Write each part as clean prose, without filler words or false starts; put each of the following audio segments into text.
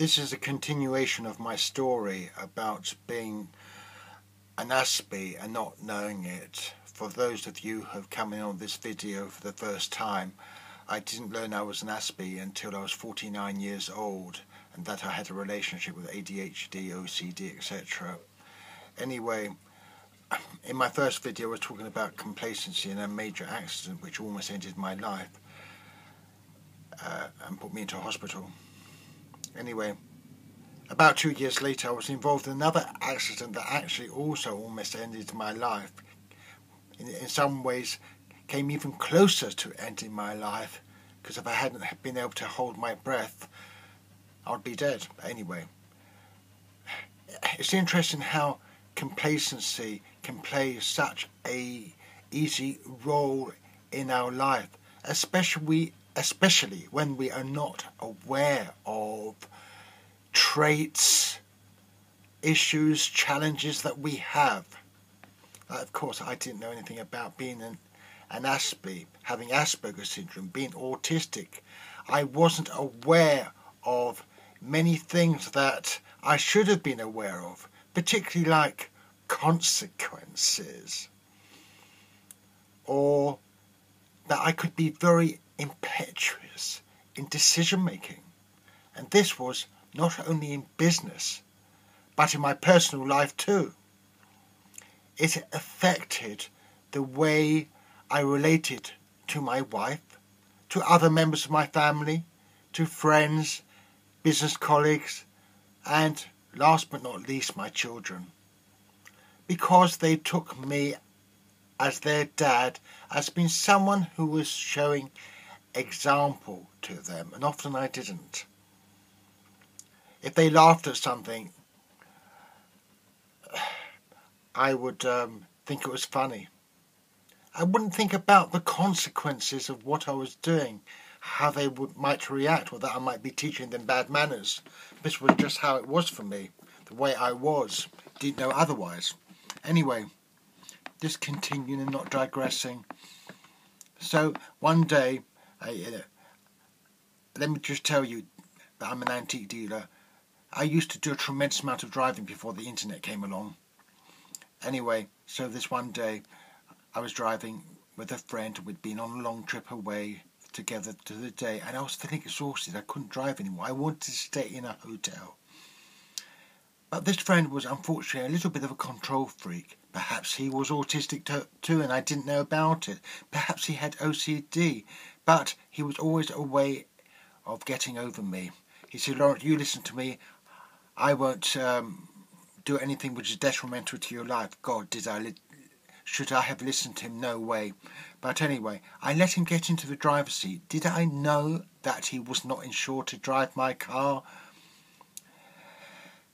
This is a continuation of my story about being an Aspie and not knowing it. For those of you who have come in on this video for the first time, I didn't learn I was an Aspie until I was 49 years old, and that I had a relationship with ADHD, OCD, etc. Anyway, in my first video I was talking about complacency and a major accident which almost ended my life and put me into a hospital. Anyway, about 2 years later I was involved in another accident that actually also almost ended my life. In some ways came even closer to ending my life, because if I hadn't been able to hold my breath I'd be dead. Anyway, it's interesting how complacency can play such a easy role in our life, especially when we are not aware of traits, issues, challenges that we have. Of course, I didn't know anything about being an Aspie, having Asperger's syndrome, being autistic. I wasn't aware of many things that I should have been aware of, particularly like consequences, or that I could be very impetuous in decision making. And this was not only in business but in my personal life too. It affected the way I related to my wife, to other members of my family, to friends, business colleagues, and last but not least my children, because they took me as their dad as being someone who was showing example to them, and often I didn't. If they laughed at something, I would think it was funny. I wouldn't think about the consequences of what I was doing, how they might react, or that I might be teaching them bad manners. This was just how it was for me, the way I was. Didn't know otherwise. Anyway, just continuing and not digressing. So one day, let me just tell you that I'm an antique dealer. I used to do a tremendous amount of driving before the internet came along. Anyway, so this one day I was driving with a friend. We'd been on a long trip away together to the day, and I was feeling exhausted. I couldn't drive anymore. I wanted to stay in a hotel. But this friend was unfortunately a little bit of a control freak. Perhaps he was autistic too and I didn't know about it. Perhaps he had OCD, but he was always a way of getting over me. He said, "Laurence, you listen to me. I won't do anything which is detrimental to your life." God, should I have listened to him? No way. But anyway, I let him get into the driver's seat. Did I know that he was not insured to drive my car?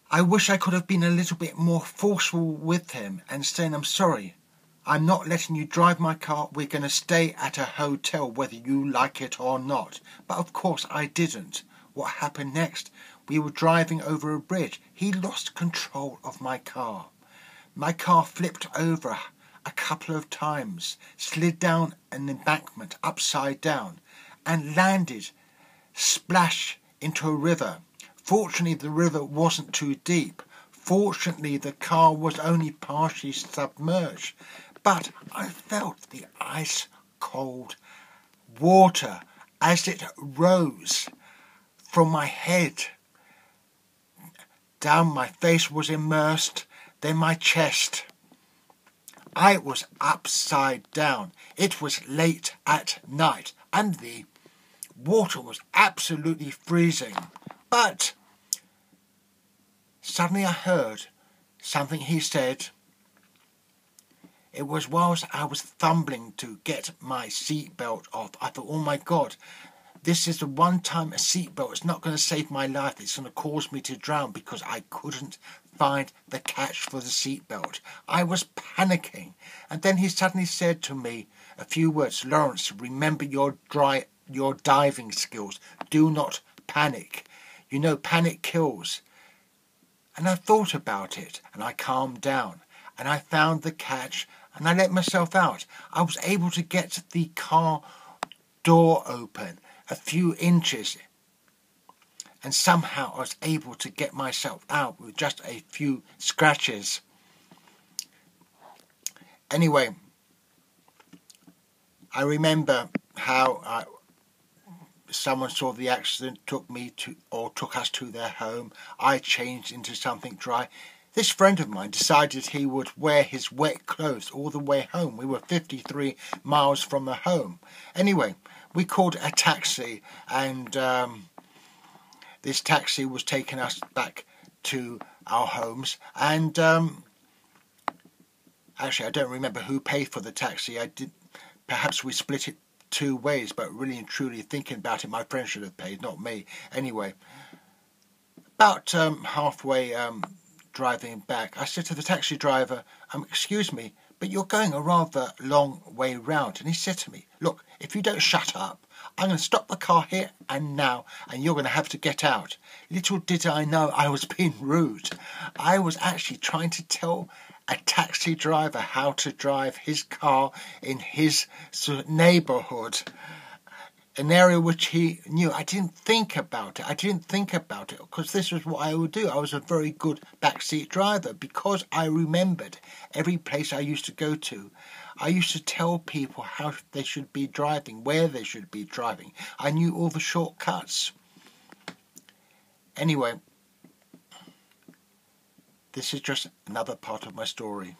I wish I could have been a little bit more forceful with him and saying, "I'm sorry, I'm not letting you drive my car. We're going to stay at a hotel whether you like it or not." But of course I didn't. What happened next? We were driving over a bridge. He lost control of my car. My car flipped over a couple of times, slid down an embankment upside down, and landed splash into a river. Fortunately, the river wasn't too deep. Fortunately, the car was only partially submerged. But I felt the ice-cold water as it rose from my head. Down my face was immersed, then my chest. I was upside down. It was late at night, and the water was absolutely freezing. But suddenly I heard something he said. It was whilst I was fumbling to get my seatbelt off. I thought, oh my God, this is the one time a seatbelt is not going to save my life. It's going to cause me to drown, because I couldn't find the catch for the seatbelt. I was panicking. And then he suddenly said to me a few words, "Laurence, remember your diving skills. Do not panic. You know, panic kills." And I thought about it, and I calmed down, and I found the catch, and I let myself out. I was able to get the car door open a few inches, and somehow I was able to get myself out with just a few scratches. Anyway, I remember how someone saw the accident, took us to their home. I changed into something dry. This friend of mine decided he would wear his wet clothes all the way home. We were 53 miles from the home. Anyway, we called a taxi, and this taxi was taking us back to our homes. And actually, I don't remember who paid for the taxi. Perhaps we split it 2 ways, but really and truly thinking about it, my friend should have paid, not me. Anyway, about halfway driving back, I said to the taxi driver, excuse me, but you're going a rather long way round. And he said to me, look, if you don't shut up, I'm going to stop the car here and now, and you're going to have to get out. Little did I know I was being rude. I was actually trying to tell a taxi driver how to drive his car in his neighbourhood, an area which he knew. I didn't think about it because this was what I would do. I was a very good backseat driver because I remembered every place I used to go to. I used to tell people how they should be driving, where they should be driving. I knew all the shortcuts. Anyway, this is just another part of my story.